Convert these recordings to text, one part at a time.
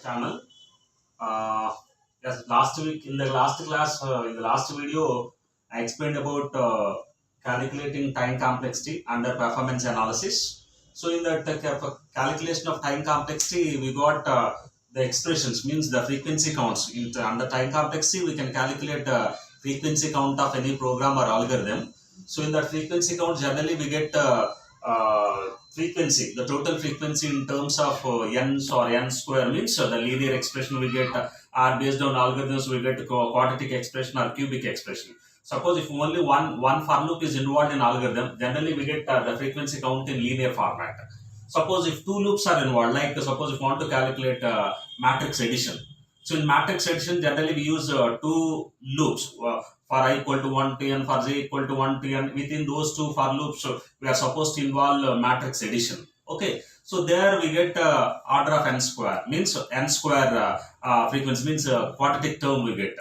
channel. Uh, yes, last week in the last class, in the last video, I explained about calculating time complexity under performance analysis. So, in that calculation of time complexity, we got the expressions, means the frequency counts. Under time complexity, we can calculate the frequency count of any program or algorithm. So, in that frequency count, generally we get frequency, the total frequency in terms of n's or n square, means the linear expression we get are based on algorithms, we get quadratic expression or cubic expression. Suppose if only one for loop is involved in algorithm, generally we get the frequency count in linear format. Suppose if two loops are involved, like suppose if you want to calculate matrix addition. So in matrix addition, generally we use two loops for I equal to 1 to n, for j equal to 1 to n. Within those two for loops, we are supposed to involve matrix addition. Okay, so there we get order of n square, means n square frequency, means quadratic term we get.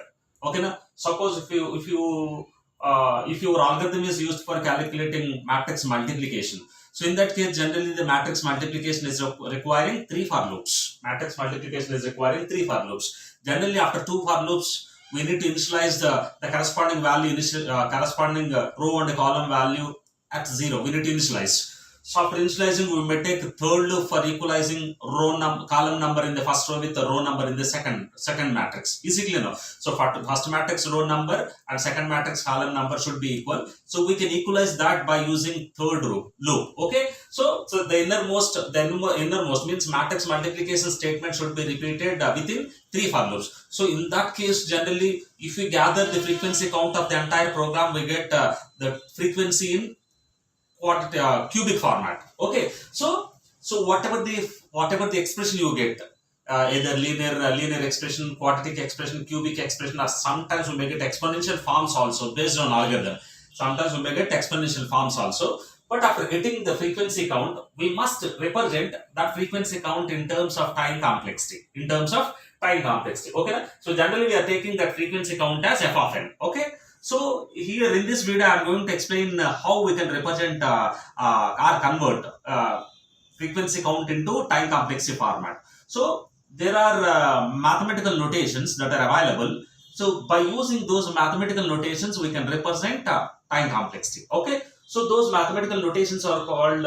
Okay, now suppose if your algorithm is used for calculating matrix multiplication, so in that case, generally the matrix multiplication is requiring three for loops. Matrix multiplication is requiring three for loops. Generally, after two for loops, we need to initialize the corresponding value, corresponding row and column value at 0. We need to initialize. So after initializing, we may take third loop for equalizing column number in the first row with the row number in the second matrix. Is it clear now? So for first matrix row number and second matrix column number should be equal. So we can equalize that by using third loop. Okay. So the innermost means matrix multiplication statement should be repeated within three for loops. So in that case, generally, if we gather the frequency count of the entire program, we get the frequency in cubic format. Okay, so whatever the expression you get, either linear expression, quadratic expression, cubic expression, or sometimes we may get exponential forms also based on algorithm. Sometimes we may get exponential forms also. But after getting the frequency count, we must represent that frequency count in terms of time complexity. Okay. So generally we are taking that frequency count as f of n. Okay. So here in this video, I am going to explain how we can represent or convert frequency count into time complexity format. So there are mathematical notations that are available. So by using those mathematical notations, we can represent time complexity. Okay. So those mathematical notations are called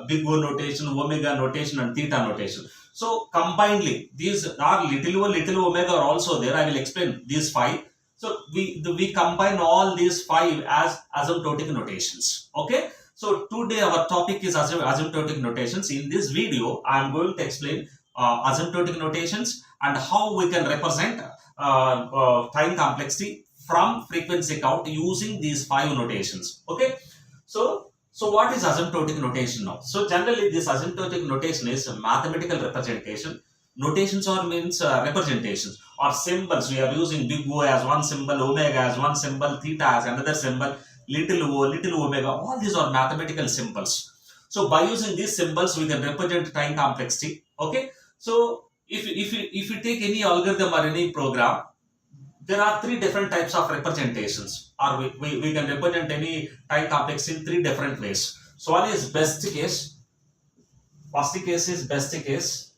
big O notation, omega notation, and theta notation. So combinedly, these are little omega are also there. I will explain these five. So we combine all these five as asymptotic notations. Okay. So today our topic is asymptotic notations. In this video, I am going to explain asymptotic notations and how we can represent time complexity from frequency count using these five notations. Okay. So what is asymptotic notation now? So generally this asymptotic notation is a mathematical representation. Notations or means representations or symbols. We are using big O as one symbol, omega as one symbol, theta as another symbol, little o, little omega. All these are mathematical symbols. So by using these symbols, we can represent time complexity. Okay. So if you take any algorithm or any program, there are three different types of representations, or we can represent any time complex in three different ways. So one is best case, first case is best case,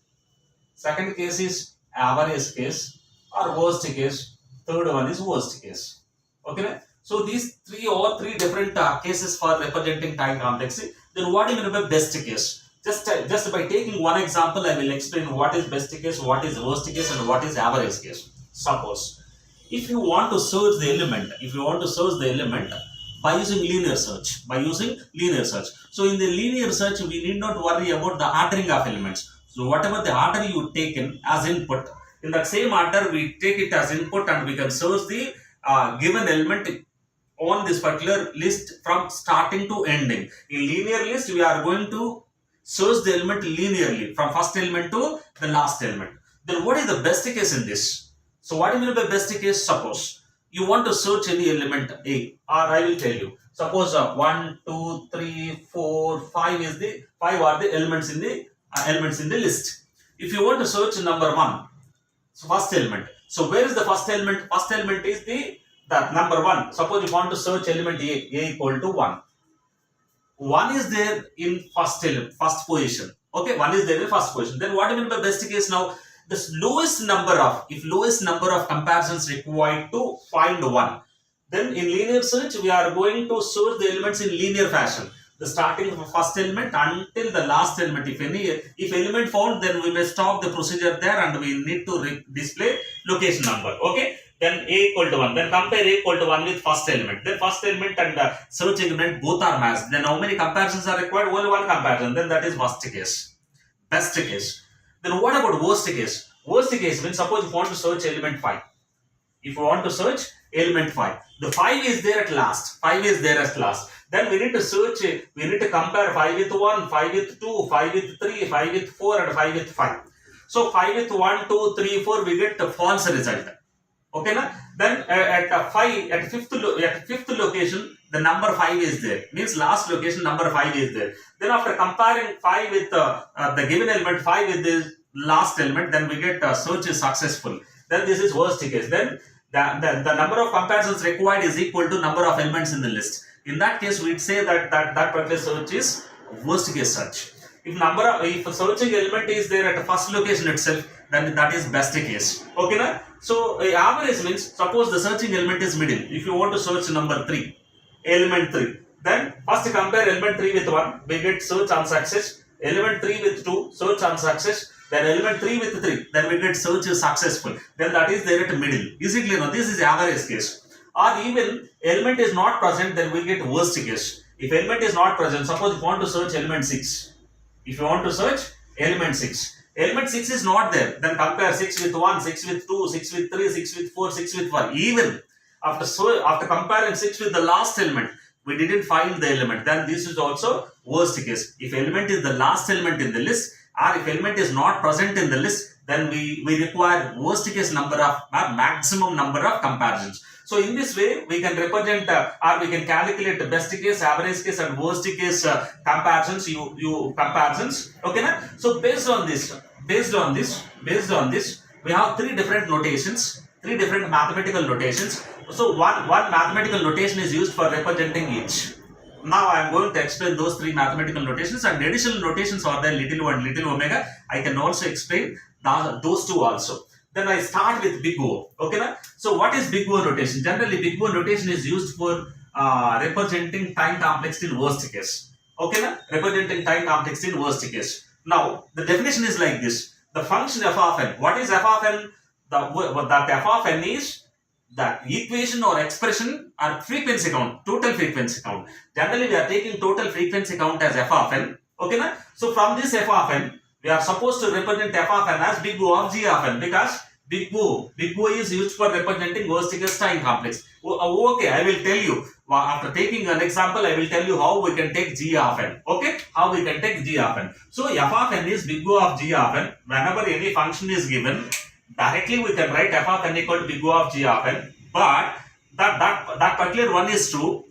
second case is average case, or worst case, third one is worst case. Okay, so these three different cases for representing time complexity. Then what do you mean by best case? Just by taking one example, I will explain what is best case, what is worst case, and what is average case. Suppose if you want to search the element by using linear search, so in the linear search we need not worry about the ordering of elements. So whatever the order you taken as input, in that same order we take it as input and we can search the given element on this particular list from starting to ending. In linear list we are going to search the element linearly from first element to the last element. Then what is the best case in this? So what do you mean by best case? Suppose you want to search any element A, or I will tell you. Suppose 1, 2, 3, 4, 5 is the 5 are the elements in the list. If you want to search number 1, so first element. So where is the first element? First element is the number 1. Suppose you want to search element A equal to 1. 1 is there in first position. Okay, 1 is there in first position. Then what do you mean by best case now? the lowest number of comparisons required to find one. Then in linear search, we are going to search the elements in linear fashion. The starting of first element until the last element. If element found, then we may stop the procedure there and we need to display location number. Okay. Then a equal to 1. Then compare a equal to 1 with first element. Then first element and search element both are matched. Then how many comparisons are required? Only one comparison. Then that is worst case. Best case. Then what about worst case? Worst case means suppose you want to search element 5. If you want to search element 5, the 5 is there at last. 5 is there at last. Then we need to search, we need to compare 5 with 1, 5 with 2, 5 with 3, 5 with 4 and 5 with 5. So 5 with 1, 2, 3, 4, we get a false result. Okay, na? Then at fifth location, the number 5 is there. Means last location number 5 is there. Then after comparing 5 with the given element 5 with the last element, then we get search is successful. Then this is worst case. Then the number of comparisons required is equal to number of elements in the list. In that case, we'd say that particular search is worst case search. If searching element is there at the first location itself, then that is best case. Okay, na? So average means suppose the searching element is middle. If you want to search number 3, element 3, then first compare element 3 with 1, we get search unsuccess. Element 3 with 2, search unsuccess. Then element 3 with 3, then we get search is successful. Then that is there at middle. Is it clear? Now this is average case. Or even element is not present, then we get worst case. If element is not present, suppose you want to search element 6. If you want to search element 6, element 6 is not there, then compare 6 with 1, 6 with 2, 6 with 3, 6 with 4, 6 with 5. Even after comparing 6 with the last element, we didn't find the element, then this is also worst case. If element is the last element in the list, or if element is not present in the list, then we require worst case number of maximum number of comparisons. So in this way, we can represent or we can calculate the best case, average case, and worst case comparisons. Comparisons. Okay, na? So based on this, we have three different notations, three different mathematical notations. So one mathematical notation is used for representing each. Now I am going to explain those three mathematical notations, and additional notations are there, little O and little omega. I can also explain those two also. Then I start with big O. Okay, na? So what is big O notation? Generally, big O notation is used for representing time complexity in worst case. Okay, na? Representing time complexity in worst case. Now the definition is like this: the function f of n. What is f of n? That f of n is the equation or expression or frequency count, total frequency count. Generally, we are taking total frequency count as f of n. Okay, na? So from this f of n, we are supposed to represent f of n as big O of g of n, because big O is used for representing worst case time complex. Okay, I will tell you. After taking an example, I will tell you how we can take g of n. Okay, how we can take g of n. So f of n is big O of g of n. Whenever any function is given, directly we can write f of n equal to big O of g of n. But that particular one is true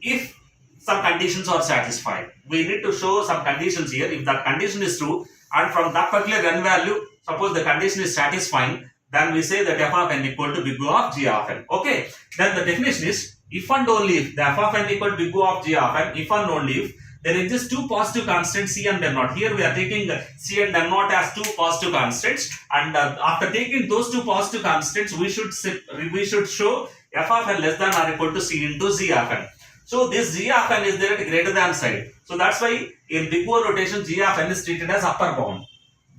if some conditions are satisfied. We need to show some conditions here. If that condition is true, and from that particular n value, suppose the condition is satisfying, then we say that f of n equal to big O of g of n. Okay. Then the definition is if and only if the f of n equal to big O of g of n, if and only if there exist two positive constants c and n naught. Here we are taking c and n naught as two positive constants, and after taking those two positive constants, we should show f of n less than or equal to c into z of n. So this g of n is there at greater than side. So that's why in big O notation, g of n is treated as upper bound.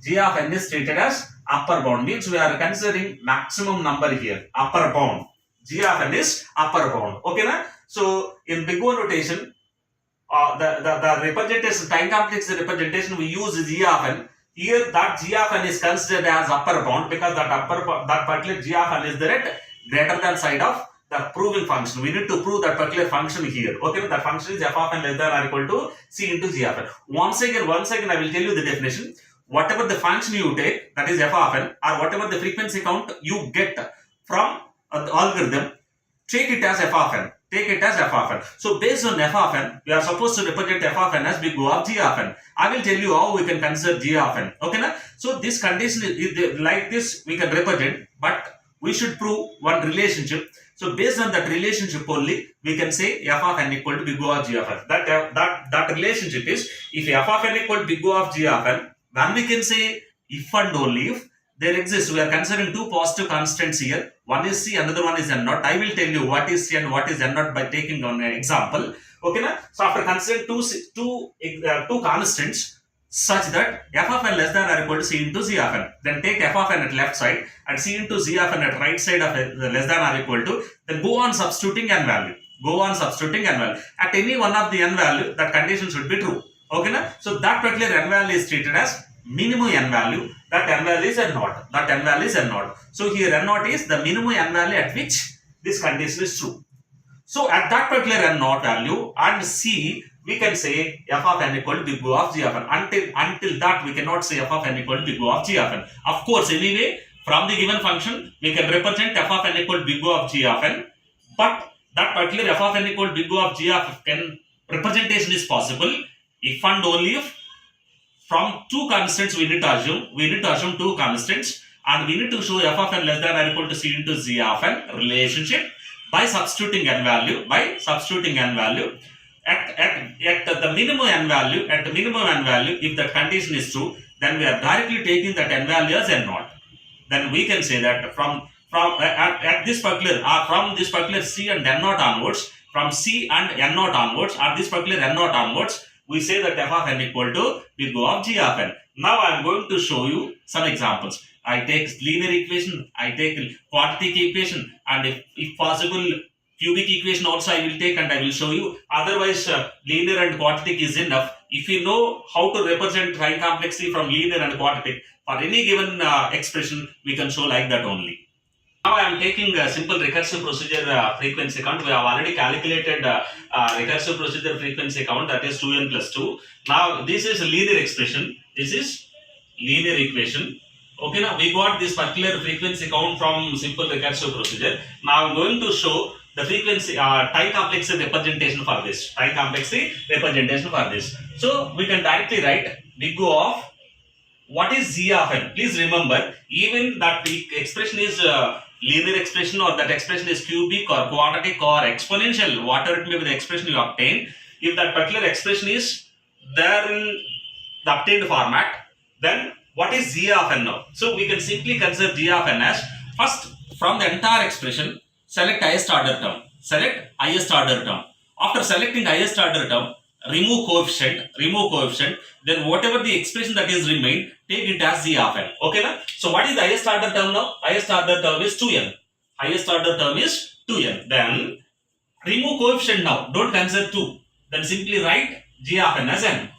G of n is treated as upper bound, means we are considering maximum number here, upper bound. G of n is upper bound. Okay, na? So in big O notation, the representation, time complex representation, we use g of n. Here that g of n is considered as upper bound, because that particular g of n is there at greater than side of the proving function. We need to prove that particular function here. Okay, that function is f of n less than or equal to c into g of n. Once again, I will tell you the definition. Whatever the function you take, that is f of n, or whatever the frequency count you get from the algorithm, take it as f of n. Take it as f of n. So based on f of n, we are supposed to represent f of n as big O of g of n. I will tell you how we can consider g of n. Okay, na? So this condition is like this, we can represent, but we should prove one relationship. So based on that relationship only, we can say f of n equal to big O of g of n. That relationship is, if f of n equal to big O of g of n, then we can say if and only if there exists, we are considering two positive constants here. One is C, another one is N naught. I will tell you what is C and what is N naught by taking on an example. Okay, na? So after considering two constants such that f of n less than or equal to C into Z of n, then take f of n at left side and C into Z of n at right side of less than or equal to, then go on substituting n value. Go on substituting n value. At any one of the n value, that condition should be true. Okay, na? So that particular n value is treated as minimum n value. That n value is n naught. That n value is n naught. So here n naught is the minimum n value at which this condition is true. So at that particular n naught value and C, we can say f of n equal to big O of g of n. Until that we cannot say f of n equal to big O of g of n. Of course, anyway, from the given function we can represent f of n equal to big O of g of n, but that particular f of n equal to big O of g of n representation is possible if and only if from two constants we need to assume two constants, and we need to show f of n less than or equal to C into Z of n relationship by substituting n value, at the minimum n value, if that condition is true, then we are directly taking that n value as n naught. Then we can say that from this particular C and n naught onwards, from C and n naught onwards, at this particular n naught onwards, we say that f of n equal to big O of g of n. Now I am going to show you some examples. I take linear equation, I take quadratic equation, and if possible cubic equation also I will take and I will show you. Otherwise linear and quadratic is enough. If you know how to represent time complexity from linear and quadratic for any given expression, we can show like that only. Now I am taking a simple recursive procedure frequency count. We have already calculated recursive procedure frequency count, that is 2n plus 2. Now this is a linear expression. This is linear equation. Okay, now we got this particular frequency count from simple recursive procedure. Now I am going to show the frequency time complexity representation for this. So we can directly write big O of what is Z of n. Please remember, even that the expression is linear expression or that expression is cubic or quadratic or exponential, whatever it may be the expression you obtain, if that particular expression is there in the obtained format, then what is Z of n now? So we can simply consider G of n as, first from the entire expression, select highest order term. After selecting highest order term, remove coefficient, then whatever the expression that is remained, take it as Z of n. Okay, na? So what is the highest order term now? Highest order term is 2n. Then remove coefficient now. Don't consider 2. Then simply write G of n as n.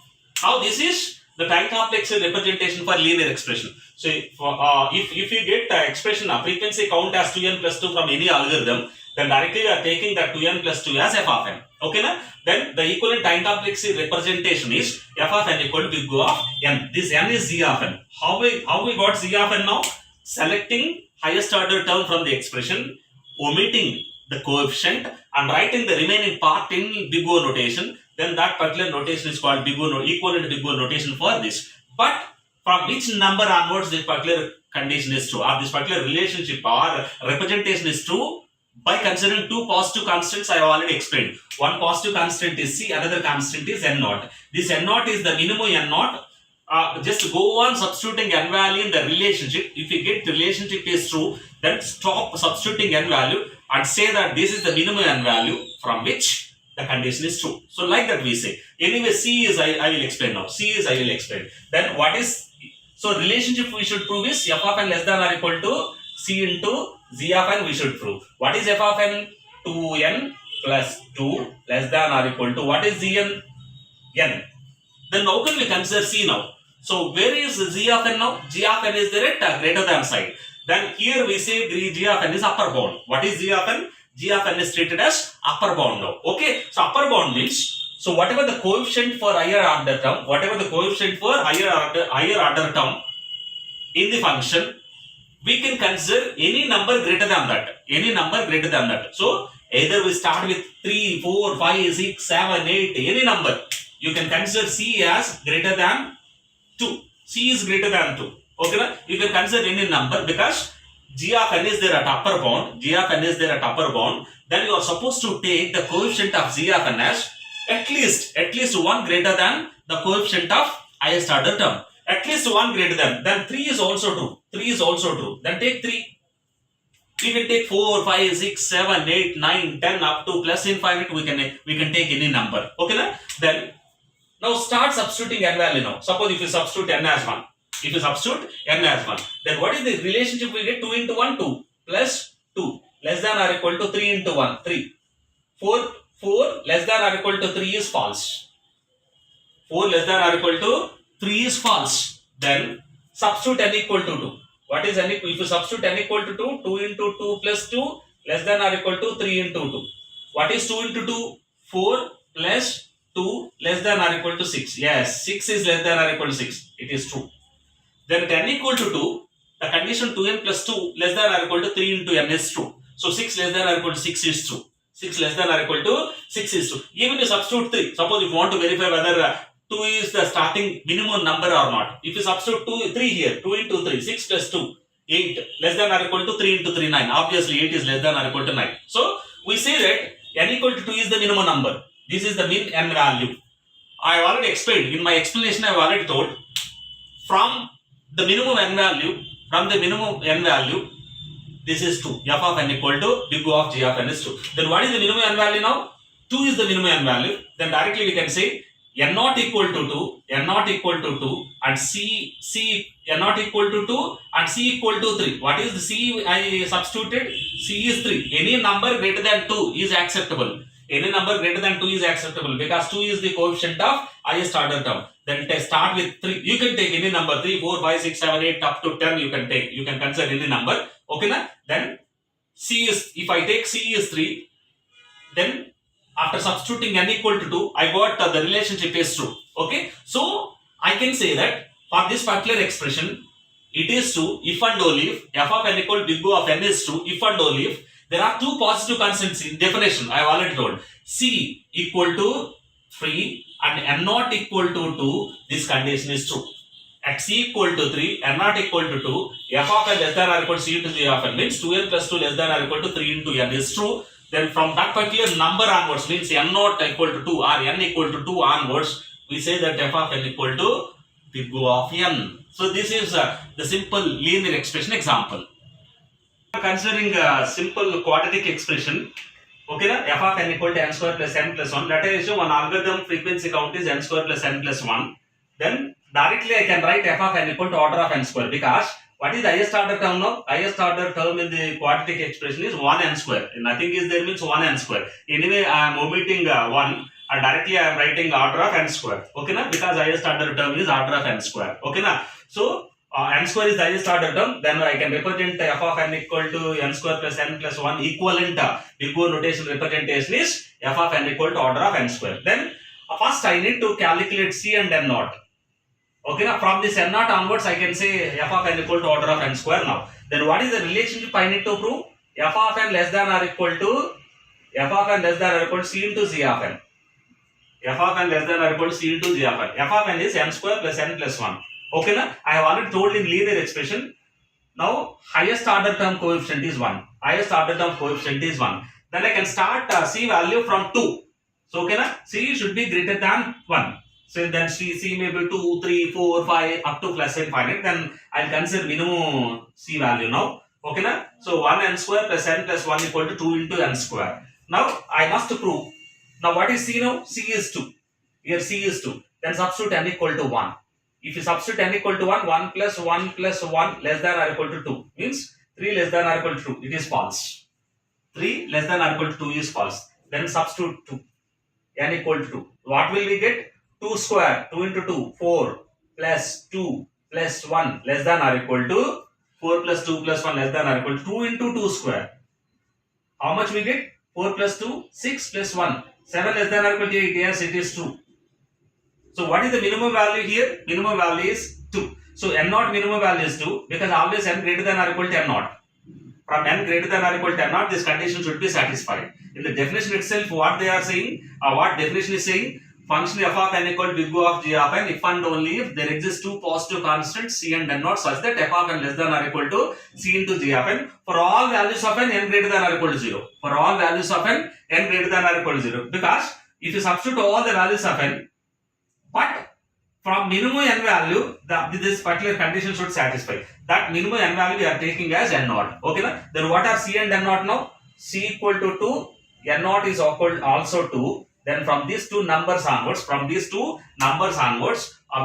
Now this is the time complexity representation for linear expression. So if you get the expression of frequency count as 2n plus 2 from any algorithm, then directly we are taking that 2n plus 2 as f of n. Okay, na? Then the equivalent time complexity representation is f of n equal to big O of n. This n is Z of n. How we got Z of n now? Selecting highest order term from the expression, omitting the coefficient and writing the remaining part in big O notation. Then that particular notation is called big O, equivalent to big O notation for this. But from which number onwards this particular condition is true, or this particular relationship or representation is true? By considering two positive constants I have already explained. One positive constant is C, another constant is n naught. This n naught is the minimum n naught. Just go on substituting n value in the relationship. If you get the relationship is true, then stop substituting n value and say that this is the minimum n value from which the condition is true. So like that we say. Anyway, C is I will explain now. Then what is, so relationship we should prove is f of n less than or equal to C into Z of n we should prove. What is f of n? 2n plus 2 less than or equal to, what is Zn? N. Then how can we consider C now? So where is Z of n now? G of n is there at greater than side. Then here we say G of n is upper bound. What is G of n? G of n is treated as upper bound now. Okay. So upper bound means, so whatever the coefficient for higher order term, term in the function, we can consider any number greater than that. So either we start with 3, 4, 5, 6, 7, 8, any number. You can consider C as greater than 2. C is greater than 2. Okay, na? You can consider any number because G of n is there at upper bound. Then you are supposed to take the coefficient of Z of n as at least one greater than the coefficient of highest order term. At least one greater than. Then 3 is also true. 3 is also true. Then take 3. We can take 4, 5, 6, 7, 8, 9, 10 up to plus infinite. We can take any number. Okay, na? Then now start substituting n value now. Suppose if you substitute n as 1. If you substitute n as 1, then what is the relationship we get? 2 into 1, 2 plus 2 less than or equal to 3 into 1, 3. 4 less than or equal to 3 is false. 4 less than or equal to 3 is false. Then substitute n equal to 2. What is n equal? If you substitute n equal to 2, 2 into 2 plus 2 less than or equal to 3 into 2. What is 2 into 2? 4 plus 2 less than or equal to 6. Yes, 6 is less than or equal to 6. It is true. Then at n equal to 2, the condition 2n plus 2 less than or equal to 3 into n is true. So 6 less than or equal to 6 is true. 6 less than or equal to 6 is true. Even you substitute 3. Suppose if you want to verify whether 2 is the starting minimum number or not. If you substitute 3 here, 2 into 3, 6 plus 2, 8 less than or equal to 3 into 3, 9. Obviously 8 is less than or equal to 9. So we say that n equal to 2 is the minimum number. This is the min n value. I have already explained. In my explanation I have already told. From the minimum n value, this is 2. F of n equal to big O of g of n is 2. Then what is the minimum n value now? 2 is the minimum n value. Then directly we can say n not equal to 2, n not equal to 2 and c n not equal to 2 and c equal to 3. What is the c I substituted? C is 3. Any number greater than 2 is acceptable. Any number greater than 2 is acceptable because 2 is the coefficient of highest order term. Then start with 3. You can take any number 3, 4, 5, 6, 7, 8 up to 10 you can take. You can consider any number. Okay na? Then c is, if I take c is 3, then after substituting n equal to 2, I got the relationship is true. Okay. So I can say that for this particular expression, it is true if and only if f of n equal to big O of n is true if and only if there are two positive constants in definition. I have already told. C equal to 3 and n not equal to 2, this condition is true. At c equal to 3, n not equal to 2, f of n less than or equal to c into g of n means 2n plus 2 less than or equal to 3 into n is true. Then from that particular number onwards means n not equal to 2 or n equal to 2 onwards, we say that f of n equal to big O of n. So this is the simple linear expression example. Considering a simple quadratic expression, okay, f of n equal to n square plus n plus 1. Let us assume one algorithm frequency count is n square plus n plus 1. Then directly I can write f of n equal to order of n square because what is the highest order term now? Highest order term in the quadratic expression is 1n square. Nothing is there means 1n square. Anyway, I am omitting 1 and directly I am writing order of n square. Okay, na? Because highest order term is order of n square. Okay, na? So n square is the highest order term, then I can represent f of n equal to n square plus n plus 1 equivalent big O notation representation is f of n equal to order of n square. Then first I need to calculate c and n naught. Okay, now from this n naught onwards I can say f of n equal to order of n square now. Then what is the relationship I need to prove? F of n less than or equal to c into z of n. F of n less than or equal to c into z of n. F of n is n square plus n plus 1. Okay, na? I have already told in linear expression. Now highest order term coefficient is 1. Highest order term coefficient is 1. Then I can start c value from 2. So okay, na? C should be greater than 1. So then C may be 2, 3, 4, 5 up to plus infinite. Then I'll consider minimum C value now. Okay, na? So 1n square plus n plus 1 equal to 2 into n square. Now I must prove. Now what is C now? C is 2. Here C is 2. Then substitute n equal to 1. If you substitute n equal to 1, 1 plus 1 plus 1 less than or equal to 2 means 3 less than or equal to 2. It is false. 3 less than or equal to 2 is false. Then substitute 2. N equal to 2. What will we get? 2 square. 2 into 2. 4 plus 2 plus 1 less than or equal to 4 plus 2 plus 1 less than or equal to 2 into 2 square. How much we get? 4 plus 2, 6 plus 1. 7 less than or equal to 8. Yes, it is true. So what is the minimum value here? Minimum value is 2. So n naught minimum value is 2 because always n greater than or equal to n naught. From n greater than or equal to n naught, this condition should be satisfied. In the definition itself, what they are saying, what definition is saying, function f of n equal to big O of g of n if and only if there exist two positive constants c and n naught such that f of n less than or equal to c into g of n for all values of n greater than or equal to 0. For all values of n greater than or equal to 0. Because if you substitute all the values of n, but from minimum n value, this particular condition should satisfy. That minimum n value we are taking as n naught. Okay, na? Then what are c and n naught now? C equal to 2, n naught is equal also 2. Then from these two numbers onwards,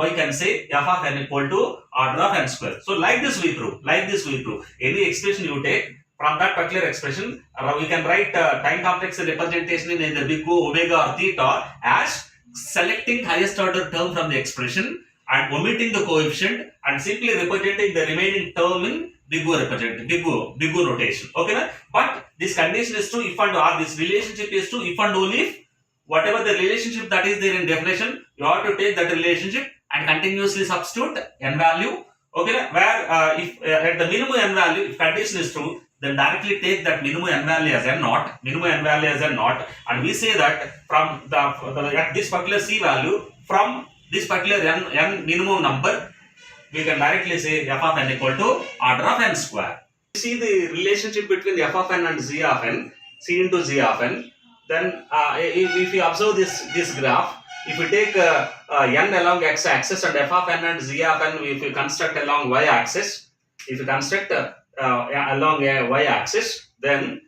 we can say f of n equal to order of n square. So like this we prove. Any expression you take, from that particular expression, we can write time complex representation in either big O, omega or theta as selecting highest order term from the expression and omitting the coefficient and simply representing the remaining term in big O notation. Okay, na? But this condition is true if and or this relationship is true if and only if whatever the relationship that is there in definition, you have to take that relationship and continuously substitute n value. Okay, na? Where if at the minimum n value, if condition is true, then directly take that minimum n value as n naught, and we say that from the at this particular c value, from this particular n minimum number, we can directly say f of n equal to order of n square. See the relationship between f of n and z of n, c into z of n. Then if you observe this graph, if you take n along x axis and f of n and z of n, if you construct along y axis, along a y axis, then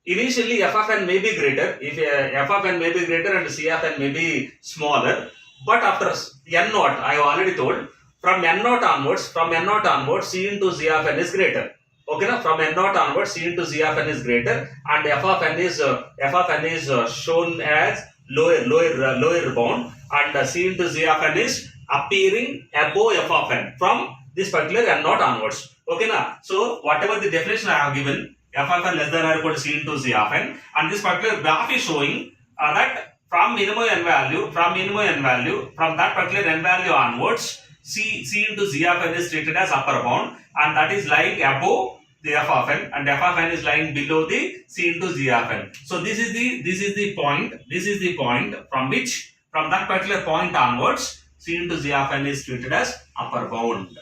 initially f of n may be greater. If f of n may be greater and c of n may be smaller, but after n naught, I have already told, from n naught onwards, c into z of n is greater. Okay, now from n naught onwards, c into z of n is greater, and f of n is shown as lower bound, and c into z of n is appearing above f of n from this particular n naught onwards. Okay, now so whatever the definition I have given, f of n less than or equal to c into z of n, and this particular graph is showing that from minimum n value, from that particular n value onwards, c into z of n is treated as upper bound, and that is lying above the f of n, and f of n is lying below the c into z of n. So this is the point from which, from that particular point onwards, c into z of n is treated as upper bound.